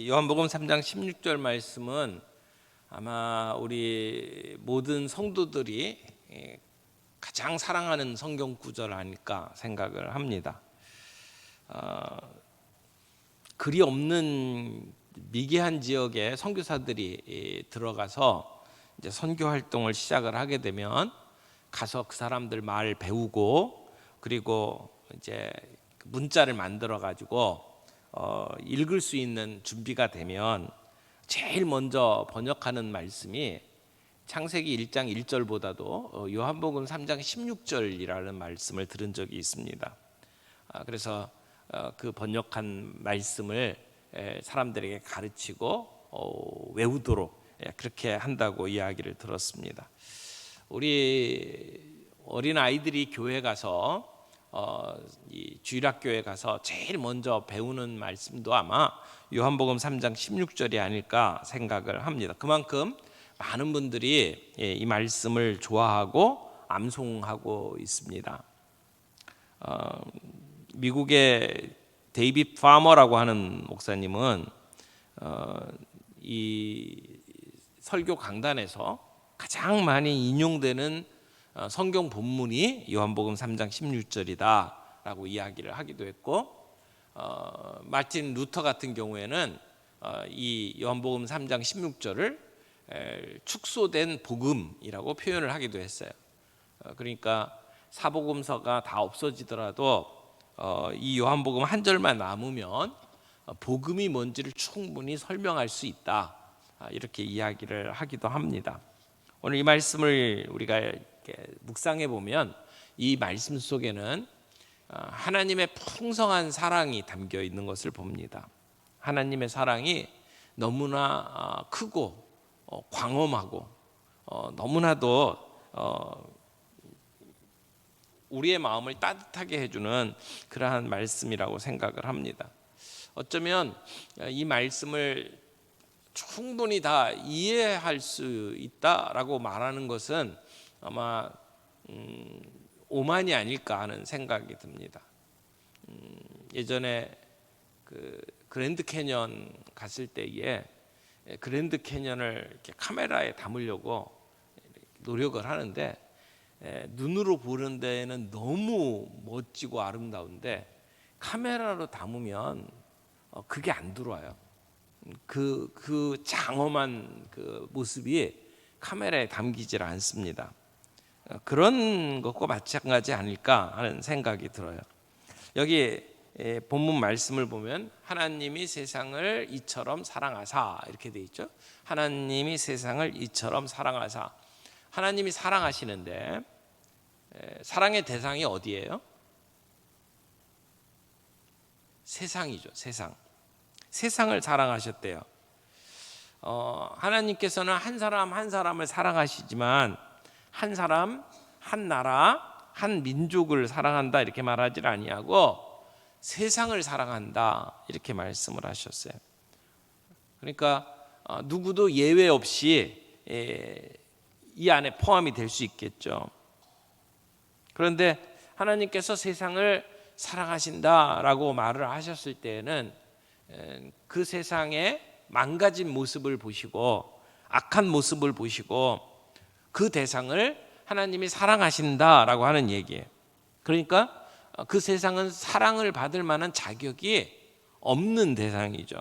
요한복음 3장 16절 말씀은 아마 우리 모든 성도들이 가장 사랑하는 성경 구절 아닐까 생각을 합니다. 글이 없는 미개한 지역에 선교사들이 들어가서 이제 선교 활동을 시작을 하게 되면 가서 그 사람들 말 배우고 그리고 이제 문자를 만들어 가지고 읽을 수 있는 준비가 되면 제일 먼저 번역하는 말씀이 창세기 1장 1절보다도 요한복음 3장 16절이라는 말씀을 들은 적이 있습니다. 그래서 그 번역한 말씀을 사람들에게 가르치고 외우도록 그렇게 한다고 이야기를 들었습니다. 우리 어린 아이들이 교회 가서 이 주일학교에 가서 제일 먼저 배우는 말씀도 아마 요한복음 3장 16절이 아닐까 생각을 합니다. 그만큼 많은 분들이 이 말씀을 좋아하고 암송하고 있습니다. 미국의 데이빗 파머라고 하는 목사님은 이 설교 강단에서 가장 많이 인용되는 성경 본문이 요한복음 3장 16절이다라고 이야기를 하기도 했고, 마틴 루터 같은 경우에는 이 요한복음 3장 16절을 축소된 복음이라고 표현을 하기도 했어요. 그러니까 사복음서가 다 없어지더라도 이 요한복음 한 절만 남으면 복음이 뭔지를 충분히 설명할 수 있다, 이렇게 이야기를 하기도 합니다. 오늘 이 말씀을 우리가 묵상해 보면 이 말씀 속에는 하나님의 풍성한 사랑이 담겨 있는 것을 봅니다. 하나님의 사랑이 너무나 크고 광엄하고 너무나도 우리의 마음을 따뜻하게 해주는 그러한 말씀이라고 생각을 합니다. 어쩌면 이 말씀을 충분히 다 이해할 수 있다라고 말하는 것은 아마 오만이 아닐까 하는 생각이 듭니다. 예전에 그 그랜드 캐년 갔을 때에 그랜드 캐년을 이렇게 카메라에 담으려고 노력을 하는데 눈으로 보는 데에는 너무 멋지고 아름다운데 카메라로 담으면 그게 안 들어와요. 그 장엄한 그 모습이 카메라에 담기질 않습니다. 그런 것과 마찬가지 아닐까 하는 생각이 들어요. 여기 본문 말씀을 보면 하나님이 세상을 이처럼 사랑하사 이렇게 돼 있죠. 하나님이 세상을 이처럼 사랑하사. 하나님이 사랑하시는데 사랑의 대상이 어디예요? 세상이죠. 세상을 사랑하셨대요. 하나님께서는 한 사람 한 사람을 사랑하시지만 한 사람, 한 나라, 한 민족을 사랑한다 이렇게 말하지 아니하고 세상을 사랑한다 이렇게 말씀을 하셨어요. 그러니까 누구도 예외 없이 이 안에 포함이 될 수 있겠죠. 그런데 하나님께서 세상을 사랑하신다라고 말을 하셨을 때에는 그 세상의 망가진 모습을 보시고 악한 모습을 보시고 그 대상을 하나님이 사랑하신다라고 하는 얘기예요. 그러니까 그 세상은 사랑을 받을 만한 자격이 없는 대상이죠.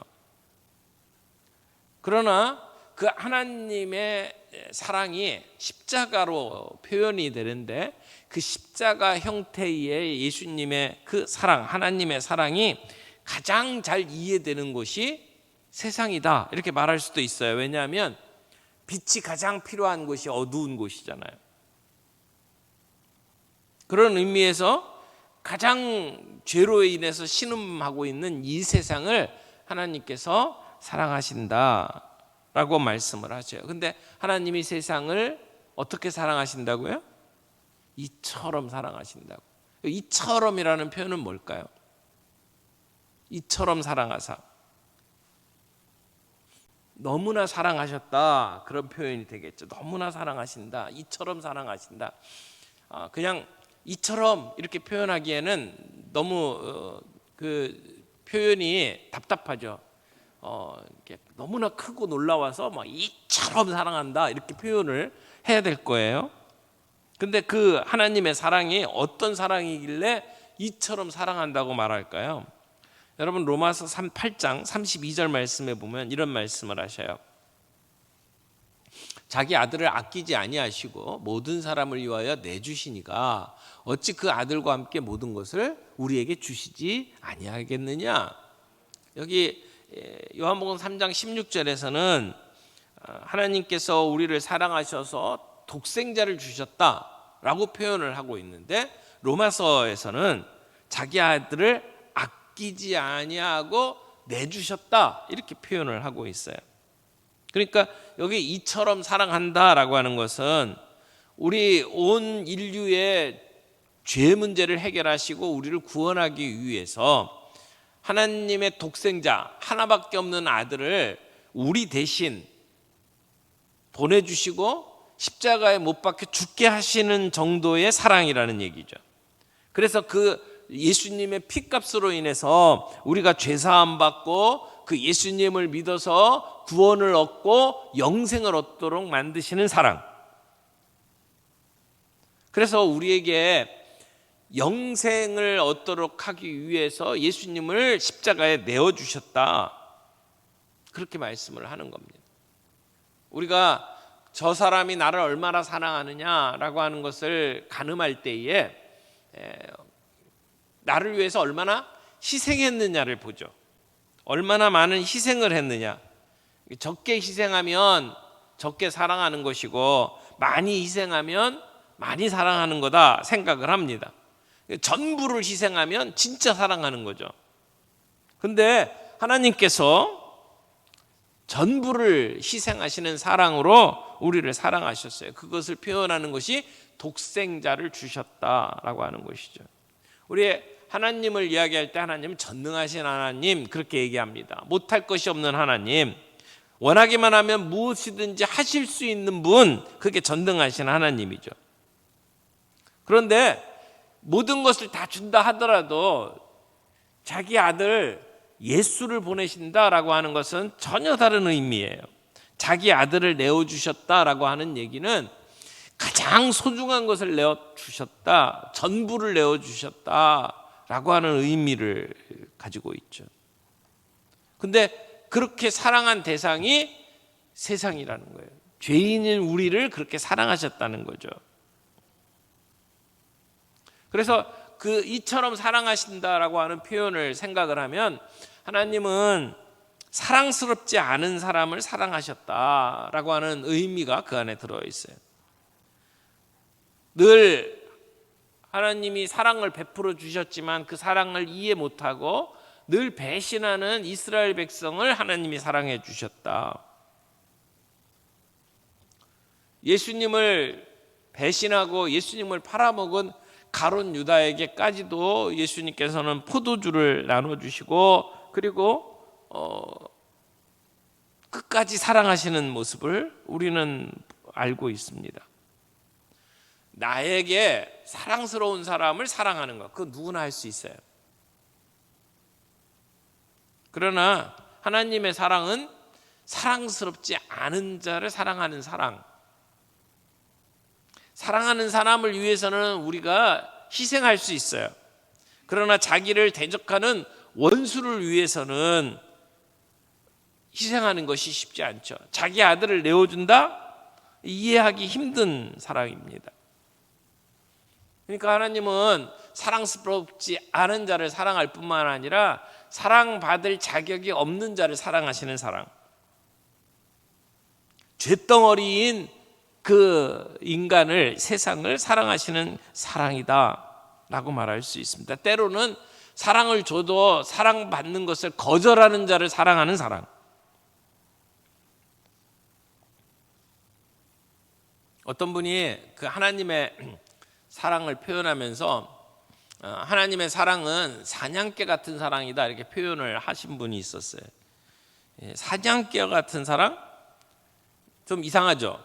그러나 그 하나님의 사랑이 십자가로 표현이 되는데 그 십자가 형태의 예수님의 그 사랑, 하나님의 사랑이 가장 잘 이해되는 곳이 세상이다 이렇게 말할 수도 있어요. 왜냐하면 빛이 가장 필요한 곳이 어두운 곳이잖아요. 그런 의미에서 가장 죄로 인해서 신음하고 있는 이 세상을 하나님께서 사랑하신다라고 말씀을 하죠. 근데 하나님이 세상을 어떻게 사랑하신다고요? 이처럼 사랑하신다고. 이처럼이라는 표현은 뭘까요? 이처럼 사랑하사. 너무나 사랑하셨다 그런 표현이 되겠죠. 너무나 사랑하신다, 이처럼 사랑하신다. 그냥 이처럼 이렇게 표현하기에는 너무 그 표현이 답답하죠. 이렇게 너무나 크고 놀라워서 막 이처럼 사랑한다 이렇게 표현을 해야 될 거예요. 근데 그 하나님의 사랑이 어떤 사랑이길래 이처럼 사랑한다고 말할까요? 여러분 로마서 8장 32절 말씀에 보면 이런 말씀을 하셔요. 자기 아들을 아끼지 아니하시고 모든 사람을 위하여 내주시니가 어찌 그 아들과 함께 모든 것을 우리에게 주시지 아니하겠느냐. 여기 요한복음 3장 16절에서는 하나님께서 우리를 사랑하셔서 독생자를 주셨다라고 표현을 하고 있는데, 로마서에서는 자기 아들을 아끼지 아니하고 내주셨다 이렇게 표현을 하고 있어요. 그러니까 여기 이처럼 사랑한다라고 하는 것은 우리 온 인류의 죄 문제를 해결하시고 우리를 구원하기 위해서 하나님의 독생자 하나밖에 없는 아들을 우리 대신 보내주시고 십자가에 못 박혀 죽게 하시는 정도의 사랑이라는 얘기죠. 그래서 그 예수님의 피값으로 인해서 우리가 죄사함 받고 그 예수님을 믿어서 구원을 얻고 영생을 얻도록 만드시는 사랑. 그래서 우리에게 영생을 얻도록 하기 위해서 예수님을 십자가에 내어주셨다, 그렇게 말씀을 하는 겁니다. 우리가 저 사람이 나를 얼마나 사랑하느냐라고 하는 것을 가늠할 때에 나를 위해서 얼마나 희생했느냐를 보죠. 얼마나 많은 희생을 했느냐. 적게 희생하면 적게 사랑하는 것이고 많이 희생하면 많이 사랑하는 거다 생각을 합니다. 전부를 희생하면 진짜 사랑하는 거죠. 근데 하나님께서 전부를 희생하시는 사랑으로 우리를 사랑하셨어요. 그것을 표현하는 것이 독생자를 주셨다라고 하는 것이죠. 우리 하나님을 이야기할 때 하나님은 전능하신 하나님 그렇게 얘기합니다. 못할 것이 없는 하나님, 원하기만 하면 무엇이든지 하실 수 있는 분, 그게 전능하신 하나님이죠. 그런데 모든 것을 다 준다 하더라도 자기 아들 예수를 보내신다라고 하는 것은 전혀 다른 의미예요. 자기 아들을 내어주셨다라고 하는 얘기는 가장 소중한 것을 내어주셨다, 전부를 내어주셨다라고 하는 의미를 가지고 있죠. 근데 그렇게 사랑한 대상이 세상이라는 거예요. 죄인인 우리를 그렇게 사랑하셨다는 거죠. 그래서 그 이처럼 사랑하신다라고 하는 표현을 생각을 하면 하나님은 사랑스럽지 않은 사람을 사랑하셨다라고 하는 의미가 그 안에 들어있어요. 늘 하나님이 사랑을 베풀어 주셨지만 그 사랑을 이해 못하고 늘 배신하는 이스라엘 백성을 하나님이 사랑해 주셨다. 예수님을 배신하고 예수님을 팔아먹은 가룟 유다에게까지도 예수님께서는 포도주를 나눠주시고 그리고 끝까지 사랑하시는 모습을 우리는 알고 있습니다. 나에게 사랑스러운 사람을 사랑하는 것, 그거 누구나 할 수 있어요. 그러나 하나님의 사랑은 사랑스럽지 않은 자를 사랑하는 사랑. 사랑하는 사람을 위해서는 우리가 희생할 수 있어요. 그러나 자기를 대적하는 원수를 위해서는 희생하는 것이 쉽지 않죠. 자기 아들을 내어준다? 이해하기 힘든 사랑입니다. 그러니까 하나님은 사랑스럽지 않은 자를 사랑할 뿐만 아니라 사랑받을 자격이 없는 자를 사랑하시는 사랑. 쇳덩어리인 그 인간을, 세상을 사랑하시는 사랑이다 라고 말할 수 있습니다. 때로는 사랑을 줘도 사랑받는 것을 거절하는 자를 사랑하는 사랑. 어떤 분이 그 하나님의 사랑을 표현하면서 하나님의 사랑은 사냥개 같은 사랑이다 이렇게 표현을 하신 분이 있었어요. 사냥개 같은 사랑? 좀 이상하죠.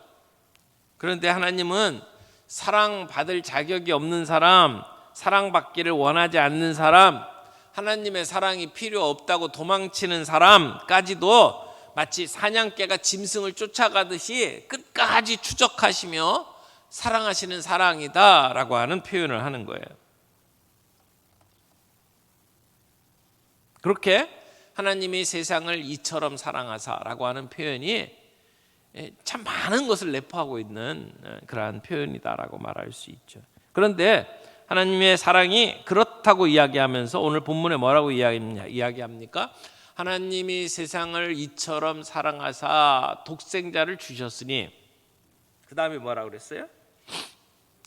그런데 하나님은 사랑받을 자격이 없는 사람, 사랑받기를 원하지 않는 사람, 하나님의 사랑이 필요 없다고 도망치는 사람까지도 마치 사냥개가 짐승을 쫓아가듯이 끝까지 추적하시며 사랑하시는 사랑이다라고 하는 표현을 하는 거예요. 그렇게 하나님이 세상을 이처럼 사랑하사라고 하는 표현이 참 많은 것을 내포하고 있는 그러한 표현이다라고 말할 수 있죠. 그런데 하나님의 사랑이 그렇다고 이야기하면서 오늘 본문에 뭐라고 이야기합니까? 하나님이 세상을 이처럼 사랑하사 독생자를 주셨으니, 그 다음에 뭐라고 그랬어요?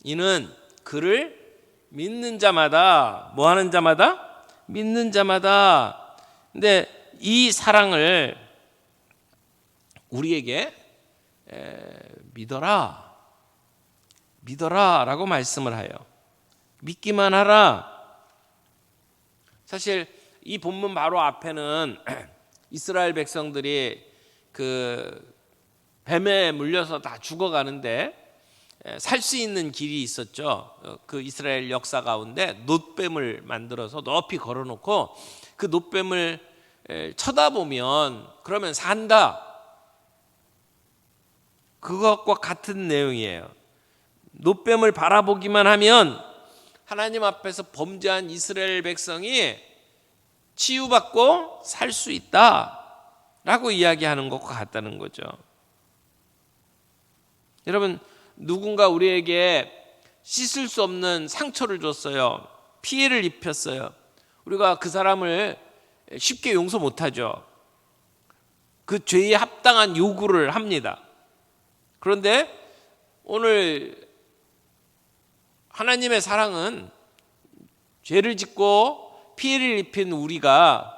이는 그를 믿는 자마다, 뭐 하는 자마다? 믿는 자마다. 근데 이 사랑을 우리에게 믿어라 라고 말씀을 해요. 믿기만 하라. 사실 이 본문 바로 앞에는 이스라엘 백성들이 그 뱀에 물려서 다 죽어가는데 살 수 있는 길이 있었죠. 그 이스라엘 역사 가운데 놋뱀을 만들어서 높이 걸어놓고 그 놋뱀을 쳐다보면 그러면 산다. 그것과 같은 내용이에요. 놋뱀을 바라보기만 하면 하나님 앞에서 범죄한 이스라엘 백성이 치유받고 살 수 있다라고 이야기하는 것과 같다는 거죠. 여러분, 누군가 우리에게 씻을 수 없는 상처를 줬어요. 피해를 입혔어요. 우리가 그 사람을 쉽게 용서 못하죠. 그 죄에 합당한 요구를 합니다. 그런데 오늘 하나님의 사랑은 죄를 짓고 피해를 입힌 우리가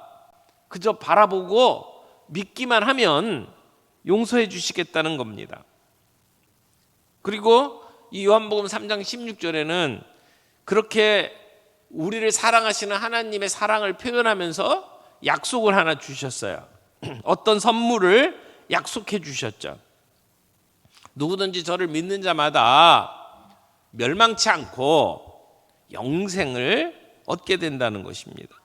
그저 바라보고 믿기만 하면 용서해 주시겠다는 겁니다. 그리고 이 요한복음 3장 16절에는 그렇게 우리를 사랑하시는 하나님의 사랑을 표현하면서 약속을 하나 주셨어요. 어떤 선물을 약속해 주셨죠. 누구든지 저를 믿는 자마다 멸망치 않고 영생을 얻게 된다는 것입니다.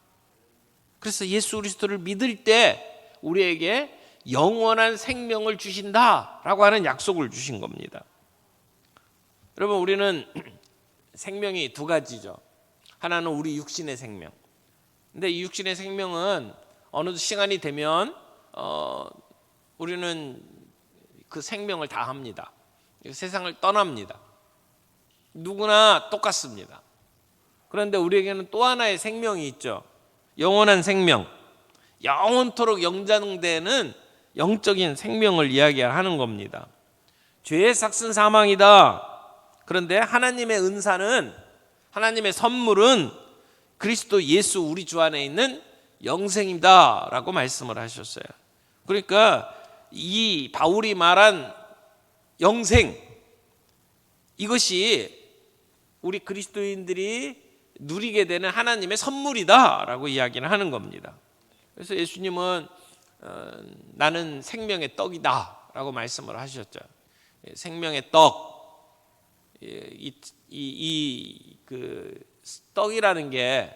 그래서 예수 그리스도를 믿을 때 우리에게 영원한 생명을 주신다라고 하는 약속을 주신 겁니다. 여러분, 우리는 생명이 두 가지죠. 하나는 우리 육신의 생명. 근데 이 육신의 생명은 어느 시간이 되면 우리는 그 생명을 다 합니다. 세상을 떠납니다. 누구나 똑같습니다. 그런데 우리에게는 또 하나의 생명이 있죠. 영원한 생명. 영원토록 영장되는 영적인 생명을 이야기하는 겁니다. 죄의 삭은 사망이다. 그런데 하나님의 은사는, 하나님의 선물은 그리스도 예수 우리 주 안에 있는 영생이다 라고 말씀을 하셨어요. 그러니까 이 바울이 말한 영생, 이것이 우리 그리스도인들이 누리게 되는 하나님의 선물이다 라고 이야기를 하는 겁니다. 그래서 예수님은 나는 생명의 떡이다 라고 말씀을 하셨죠. 생명의 떡, 그 떡이라는 게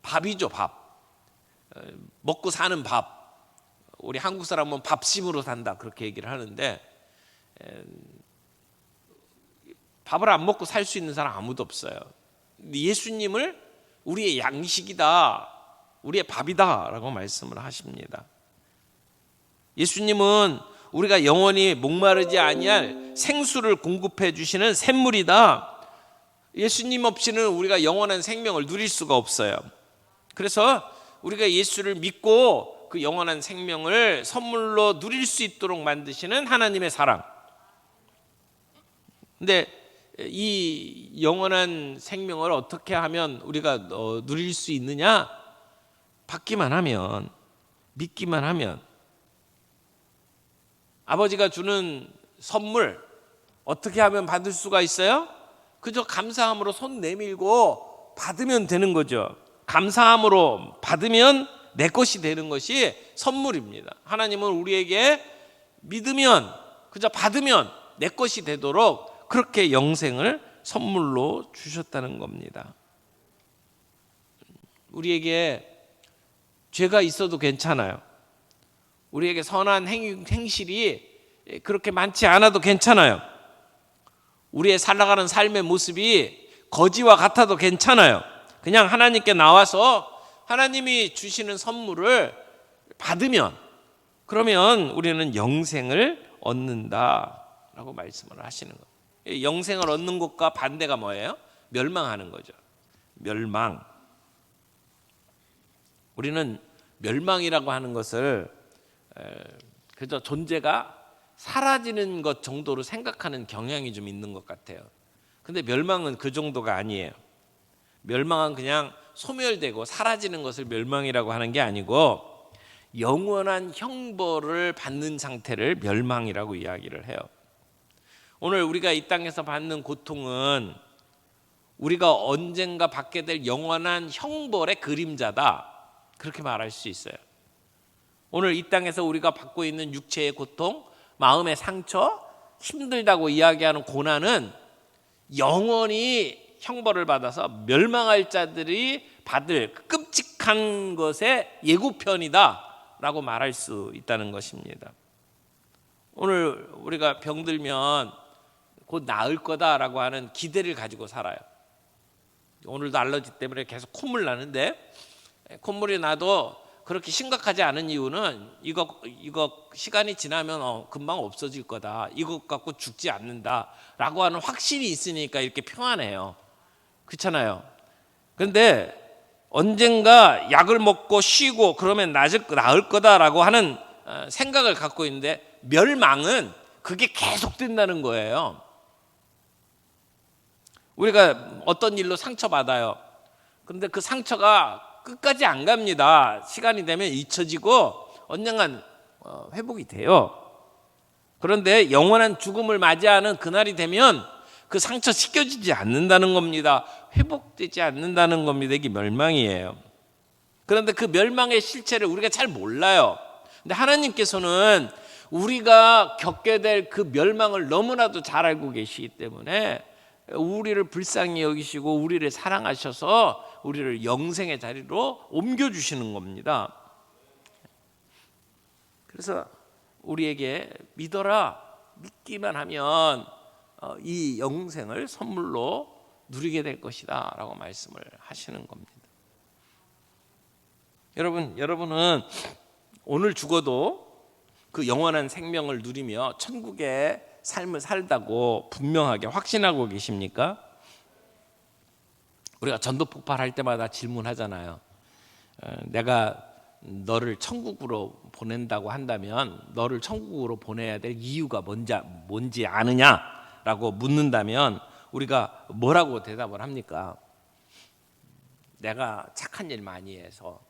밥이죠. 밥, 먹고 사는 밥. 우리 한국 사람은 밥심으로 산다 그렇게 얘기를 하는데, 밥을 안 먹고 살 수 있는 사람 아무도 없어요. 예수님을 우리의 양식이다, 우리의 밥이다 라고 말씀을 하십니다. 예수님은 우리가 영원히 목마르지 아니할 생수를 공급해 주시는 샘물이다. 예수님 없이는 우리가 영원한 생명을 누릴 수가 없어요. 그래서 우리가 예수를 믿고 그 영원한 생명을 선물로 누릴 수 있도록 만드시는 하나님의 사랑. 근데 이 영원한 생명을 어떻게 하면 우리가 누릴 수 있느냐? 받기만 하면, 믿기만 하면. 아버지가 주는 선물 어떻게 하면 받을 수가 있어요? 그저 감사함으로 손 내밀고 받으면 되는 거죠. 감사함으로 받으면 내 것이 되는 것이 선물입니다. 하나님은 우리에게 믿으면, 그저 받으면 내 것이 되도록 그렇게 영생을 선물로 주셨다는 겁니다. 우리에게 죄가 있어도 괜찮아요. 우리에게 선한 행실이 그렇게 많지 않아도 괜찮아요. 우리의 살아가는 삶의 모습이 거지와 같아도 괜찮아요. 그냥 하나님께 나와서 하나님이 주시는 선물을 받으면, 그러면 우리는 영생을 얻는다라고 말씀을 하시는 거예요. 영생을 얻는 것과 반대가 뭐예요? 멸망하는 거죠. 멸망. 우리는 멸망이라고 하는 것을 그저 존재가 사라지는 것 정도로 생각하는 경향이 좀 있는 것 같아요. 근데 멸망은 그 정도가 아니에요. 멸망은 그냥 소멸되고 사라지는 것을 멸망이라고 하는 게 아니고 영원한 형벌을 받는 상태를 멸망이라고 이야기를 해요. 오늘 우리가 이 땅에서 받는 고통은 우리가 언젠가 받게 될 영원한 형벌의 그림자다, 그렇게 말할 수 있어요. 오늘 이 땅에서 우리가 받고 있는 육체의 고통, 마음의 상처, 힘들다고 이야기하는 고난은 영원히 형벌을 받아서 멸망할 자들이 받을 끔찍한 것의 예고편이다 라고 말할 수 있다는 것입니다. 오늘 우리가 병들면 곧 나을 거다라고 하는 기대를 가지고 살아요. 오늘도 알러지 때문에 계속 콧물 나는데, 콧물이 나도 그렇게 심각하지 않은 이유는 이거 시간이 지나면 금방 없어질 거다, 이것 갖고 죽지 않는다라고 하는 확신이 있으니까 이렇게 평안해요. 그렇잖아요. 그런데 언젠가 약을 먹고 쉬고 그러면 나을 거다라고 하는 생각을 갖고 있는데, 멸망은 그게 계속된다는 거예요. 우리가 어떤 일로 상처받아요. 그런데 그 상처가 끝까지 안 갑니다. 시간이 되면 잊혀지고 언젠간 회복이 돼요. 그런데 영원한 죽음을 맞이하는 그날이 되면 그 상처 씻겨지지 않는다는 겁니다. 회복되지 않는다는 겁니다. 이게 멸망이에요. 그런데 그 멸망의 실체를 우리가 잘 몰라요. 근데 하나님께서는 우리가 겪게 될 그 멸망을 너무나도 잘 알고 계시기 때문에 우리를 불쌍히 여기시고 우리를 사랑하셔서 우리를 영생의 자리로 옮겨주시는 겁니다. 그래서 우리에게 믿어라, 믿기만 하면 이 영생을 선물로 누리게 될 것이다 라고 말씀을 하시는 겁니다. 여러분은 오늘 죽어도 그 영원한 생명을 누리며 천국의 삶을 살다고 분명하게 확신하고 계십니까? 우리가 전도 폭발할 때마다 질문하잖아요. 내가 너를 천국으로 보낸다고 한다면 너를 천국으로 보내야 될 이유가 뭔지 아느냐라고 묻는다면 우리가 뭐라고 대답을 합니까? 내가 착한 일 많이 해서,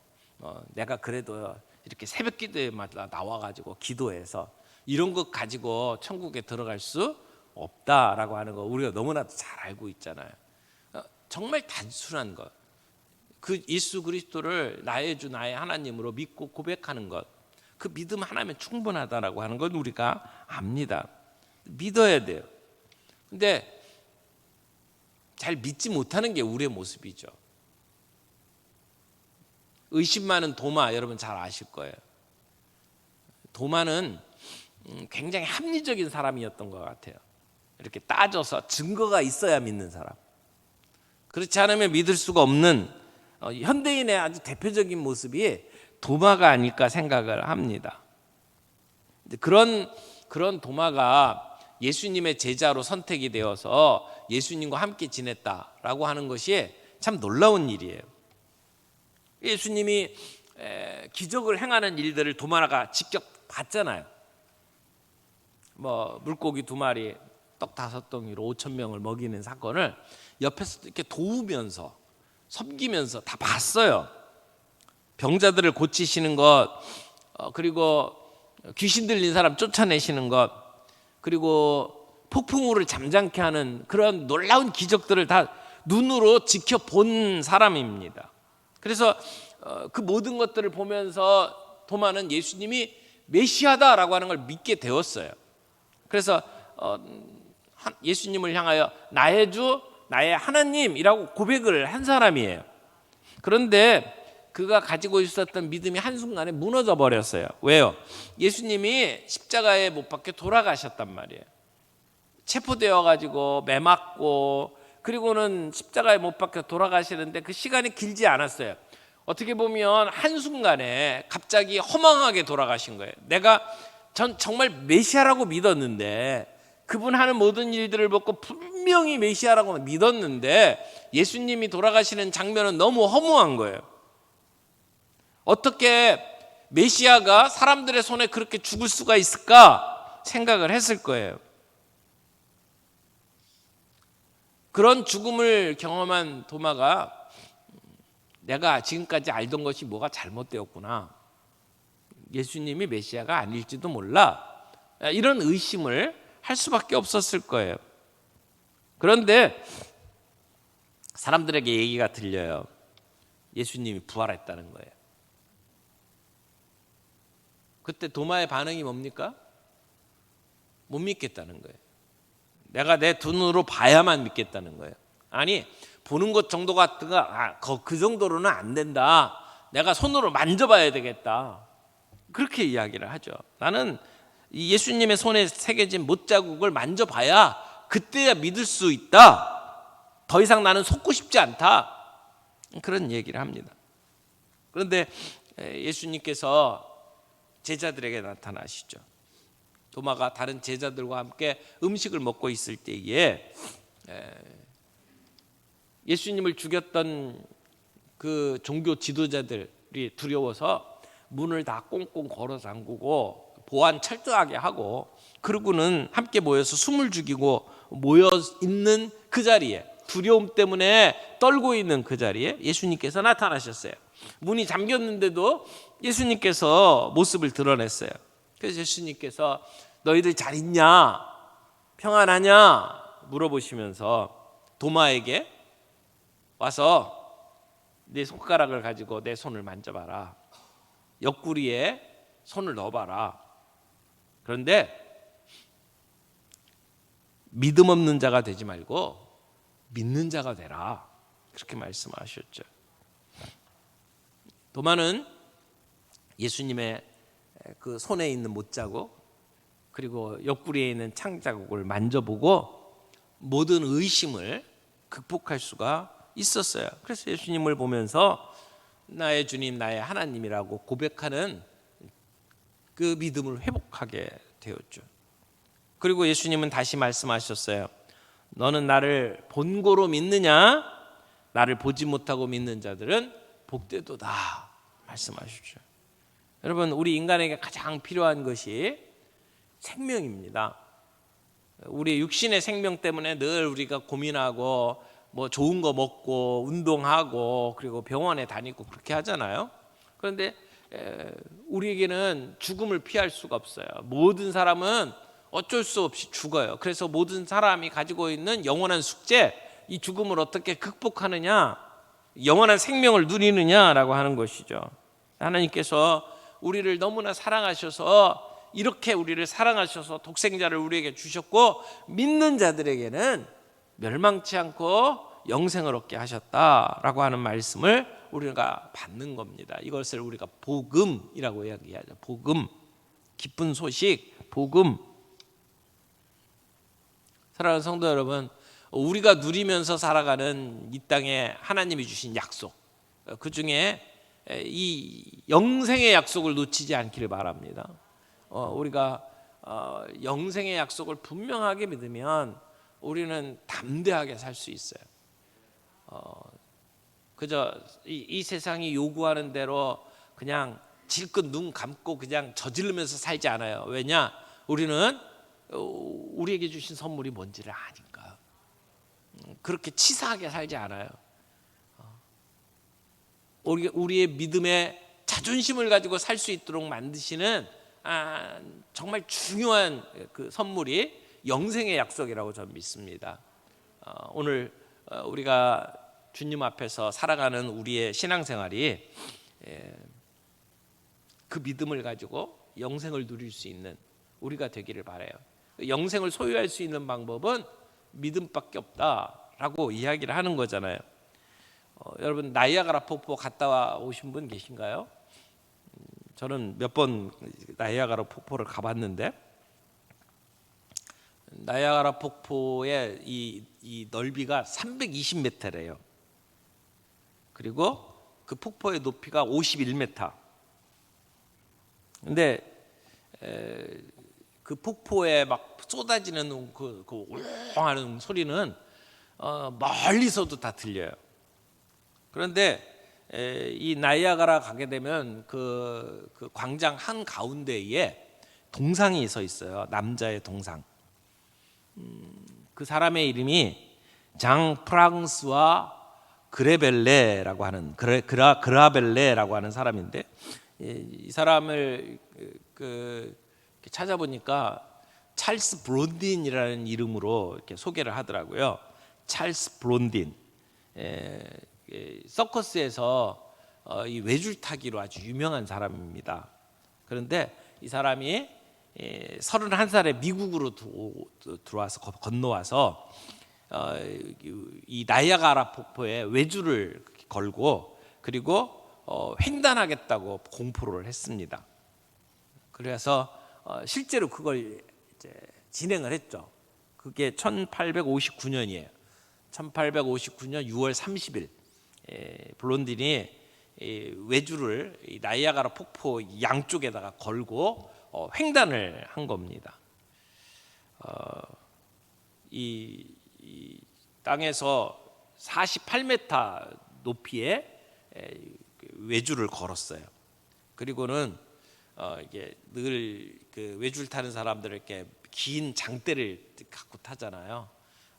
내가 그래도 이렇게 새벽 기도에마다 나와가지고 기도해서 이런 것 가지고 천국에 들어갈 수 없다라고 하는 거 우리가 너무나도 잘 알고 있잖아요. 정말 단순한 것, 그 예수 그리스도를 나의 주 나의 하나님으로 믿고 고백하는 것, 그 믿음 하나면 충분하다라고 하는 건 우리가 압니다. 믿어야 돼요. 근데 잘 믿지 못하는 게 우리의 모습이죠. 의심 많은 도마, 여러분 잘 아실 거예요. 도마는 굉장히 합리적인 사람이었던 것 같아요. 이렇게 따져서 증거가 있어야 믿는 사람. 그렇지 않으면 믿을 수가 없는 현대인의 아주 대표적인 모습이 도마가 아닐까 생각을 합니다. 그런 도마가 예수님의 제자로 선택이 되어서 예수님과 함께 지냈다라고 하는 것이 참 놀라운 일이에요. 예수님이 기적을 행하는 일들을 도마가 직접 봤잖아요. 뭐 물고기 2마리, 떡 5덩이로 5,000명을 먹이는 사건을 옆에서 이렇게 도우면서 섬기면서 다 봤어요. 병자들을 고치시는 것, 그리고 귀신 들린 사람 쫓아내시는 것, 그리고 폭풍우를 잠잠케 하는 그런 놀라운 기적들을 다 눈으로 지켜본 사람입니다. 그래서 그 모든 것들을 보면서 도마는 예수님이 메시아다라고 하는 걸 믿게 되었어요. 그래서 예수님을 향하여 나의 주, 나의 하나님이라고 고백을 한 사람이에요. 그런데 그가 가지고 있었던 믿음이 한순간에 무너져 버렸어요. 왜요? 예수님이 십자가에 못 박혀 돌아가셨단 말이에요. 체포되어 가지고 매 맞고, 그리고는 십자가에 못 박혀 돌아가시는데 그 시간이 길지 않았어요. 어떻게 보면 한순간에 갑자기 허망하게 돌아가신 거예요. 전 정말 메시아라고 믿었는데, 그분 하는 모든 일들을 보고 분명히 메시아라고 믿었는데 예수님이 돌아가시는 장면은 너무 허무한 거예요. 어떻게 메시아가 사람들의 손에 그렇게 죽을 수가 있을까 생각을 했을 거예요. 그런 죽음을 경험한 도마가 내가 지금까지 알던 것이 뭐가 잘못되었구나, 예수님이 메시아가 아닐지도 몰라, 이런 의심을 할 수밖에 없었을 거예요. 그런데 사람들에게 얘기가 들려요. 예수님이 부활했다는 거예요. 그때 도마의 반응이 뭡니까? 못 믿겠다는 거예요. 내가 내 눈으로 봐야만 믿겠다는 거예요. 아니, 보는 것 정도 같은가, 그 정도로는 안 된다, 내가 손으로 만져봐야 되겠다, 그렇게 이야기를 하죠. 나는 예수님의 손에 새겨진 못자국을 만져봐야 그때야 믿을 수 있다, 더 이상 나는 속고 싶지 않다, 그런 얘기를 합니다. 그런데 예수님께서 제자들에게 나타나시죠. 도마가 다른 제자들과 함께 음식을 먹고 있을 때에 예수님을 죽였던 그 종교 지도자들이 두려워서 문을 다 꽁꽁 걸어 잠그고 보안 철저하게 하고, 그러고는 함께 모여서 숨을 죽이고 모여 있는 그 자리에, 두려움 때문에 떨고 있는 그 자리에 예수님께서 나타나셨어요. 문이 잠겼는데도 예수님께서 모습을 드러냈어요. 그래서 예수님께서 너희들 잘 있냐, 평안하냐 물어보시면서 도마에게 와서 내 손가락을 가지고 내 손을 만져봐라, 옆구리에 손을 넣어봐라, 그런데 믿음 없는 자가 되지 말고 믿는 자가 되라, 그렇게 말씀하셨죠. 도마는 예수님의 그 손에 있는 못자국, 그리고 옆구리에 있는 창자국을 만져보고 모든 의심을 극복할 수가 있었어요. 그래서 예수님을 보면서 나의 주님, 나의 하나님이라고 고백하는 그 믿음을 회복하게 되었죠. 그리고 예수님은 다시 말씀하셨어요. 너는 나를 본고로 믿느냐? 나를 보지 못하고 믿는 자들은 복되도다, 말씀하셨죠. 여러분, 우리 인간에게 가장 필요한 것이 생명입니다. 우리 육신의 생명 때문에 늘 우리가 고민하고 뭐 좋은 거 먹고 운동하고 그리고 병원에 다니고 그렇게 하잖아요. 그런데 우리에게는 죽음을 피할 수가 없어요. 모든 사람은 어쩔 수 없이 죽어요. 그래서 모든 사람이 가지고 있는 영원한 숙제, 이 죽음을 어떻게 극복하느냐, 영원한 생명을 누리느냐라고 하는 것이죠. 하나님께서 우리를 너무나 사랑하셔서, 이렇게 우리를 사랑하셔서 독생자를 우리에게 주셨고, 믿는 자들에게는 멸망치 않고 영생을 얻게 하셨다라고 하는 말씀을 우리가 받는 겁니다. 이것을 우리가 복음이라고 이야기하죠. 복음, 기쁜 소식, 복음. 사랑하는 성도 여러분, 우리가 누리면서 살아가는 이 땅에 하나님이 주신 약속, 그 중에 이 영생의 약속을 놓치지 않기를 바랍니다. 우리가 영생의 약속을 분명하게 믿으면 우리는 담대하게 살 수 있어요. 그저 이 세상이 요구하는 대로 그냥 질끈 눈 감고 그냥 저지르면서 살지 않아요. 왜냐? 우리는 우리에게 주신 선물이 뭔지를 아니까. 그렇게 치사하게 살지 않아요. 우리의 믿음에 자존심을 가지고 살 수 있도록 만드시는 정말 중요한 그 선물이 영생의 약속이라고 저는 믿습니다. 오늘 우리가 주님 앞에서 살아가는 우리의 신앙생활이 그 믿음을 가지고 영생을 누릴 수 있는 우리가 되기를 바라요. 영생을 소유할 수 있는 방법은 믿음밖에 없다라고 이야기를 하는 거잖아요. 여러분 나이아가라 폭포 갔다 오신 분 계신가요? 저는 몇 번 나이아가라 폭포를 가봤는데 나이아가라 폭포의 이 넓이가 320m래요. 그리고 그 폭포의 높이가 51m. 근데 그 폭포에 막 쏟아지는 그 울렁하는 소리는 멀리서도 다 들려요. 그런데 이 나이아가라 가게 되면 그 광장 한 가운데에 동상이 서 있어요. 남자의 동상. 그 사람의 이름이 장 프랑스와 그레벨레라고 하는 그라벨레라고 하는 사람인데 이 사람을 찾아보니까 찰스 브론딘이라는 이름으로 이렇게 소개를 하더라고요. 찰스 브론딘. 서커스에서 이 외줄타기로 아주 유명한 사람입니다. 그런데 이 사람이 31살에 미국으로 들어와서 건너와서 이 나이아가라 폭포에 외줄을 걸고 그리고 횡단하겠다고 공포를 했습니다. 그래서 실제로 그걸 이제 진행을 했죠. 그게 1859년이에요. 1859년 6월 30일 블론딘이 외줄을 나이아가라 폭포 양쪽에다가 걸고 횡단을 한 겁니다. 이 땅에서 48m 높이의 외줄을 걸었어요. 그리고는 이게 늘 그 외줄 타는 사람들 이렇게 긴 장대를 갖고 타잖아요.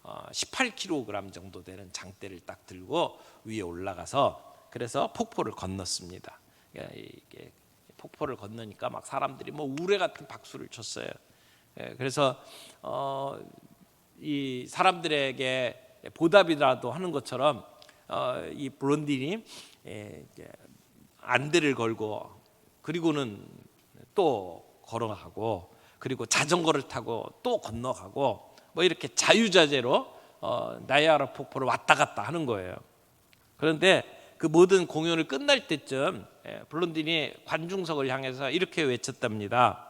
18kg 정도 되는 장대를 딱 들고 위에 올라가서 그래서 폭포를 건넜습니다. 이게 폭포를 건너니까 막 사람들이 뭐 우레 같은 박수를 쳤어요. 그래서 이 사람들에게 보답이라도 하는 것처럼 이 블론딘이 안대를 걸고 그리고는 또 걸어가고 그리고 자전거를 타고 또 건너가고 뭐 이렇게 자유자재로 나이아가라 폭포를 왔다 갔다 하는 거예요. 그런데 그 모든 공연을 끝날 때쯤 블론딘이 관중석을 향해서 이렇게 외쳤답니다.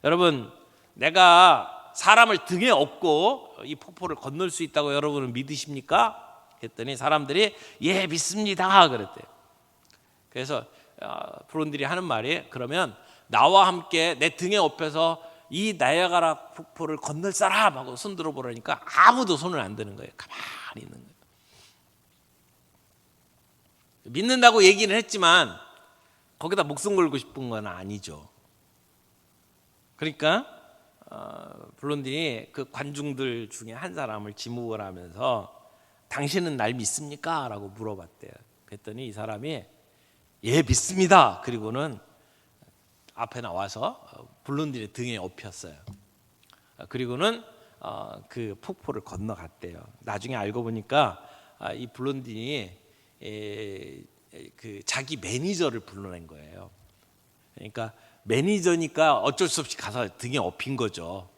여러분, 내가 사람을 등에 업고 이 폭포를 건널 수 있다고 여러분은 믿으십니까? 그랬더니 사람들이 예, 믿습니다 그랬대요. 그래서 블론딘이 하는 말이 그러면 나와 함께 내 등에 업혀서 이 나이아가라 폭포를 건널 사람 하고 손 들어보라니까 아무도 손을 안 드는 거예요. 가만히 있는 거예요. 믿는다고 얘기는 했지만 거기다 목숨 걸고 싶은 건 아니죠. 그러니까 블론딘이 그 관중들 중에 한 사람을 지목을 하면서 당신은 날 믿습니까? 라고 물어봤대요. 그랬더니 이 사람이 예, 믿습니다. 그리고는 앞에 나와서 블론딘의 등에 업혔어요. 그리고는 그 폭포를 건너갔대요. 나중에 알고 보니까 이 블론딘이 그 자기 매니저를 불러낸 거예요. 그러니까 매니저니까 어쩔 수 없이 가서 등에 업힌 거죠.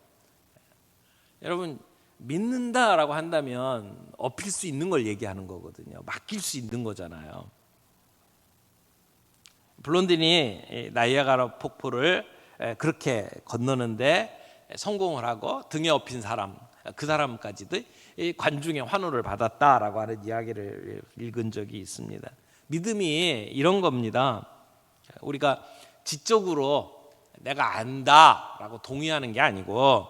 여러분, 믿는다라고 한다면 업힐 수 있는 걸 얘기하는 거거든요. 맡길 수 있는 거잖아요. 블론딘이 나이아가라 폭포를 그렇게 건너는데 성공을 하고 등에 업힌 사람, 그 사람까지도 관중의 환호를 받았다라고 하는 이야기를 읽은 적이 있습니다. 믿음이 이런 겁니다. 우리가 지적으로 내가 안다라고 동의하는 게 아니고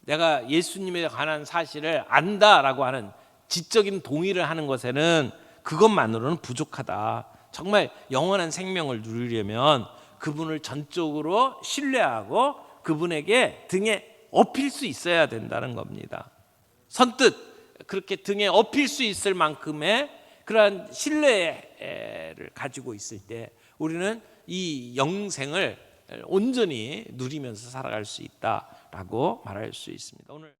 내가 예수님에 관한 사실을 안다라고 하는 지적인 동의를 하는 것에는 그것만으로는 부족하다. 정말 영원한 생명을 누리려면 그분을 전적으로 신뢰하고 그분에게 등에 업힐 수 있어야 된다는 겁니다. 선뜻 그렇게 등에 업힐 수 있을 만큼의 그러한 신뢰를 가지고 있을 때 우리는 이 영생을 온전히 누리면서 살아갈 수 있다라고 말할 수 있습니다. 오늘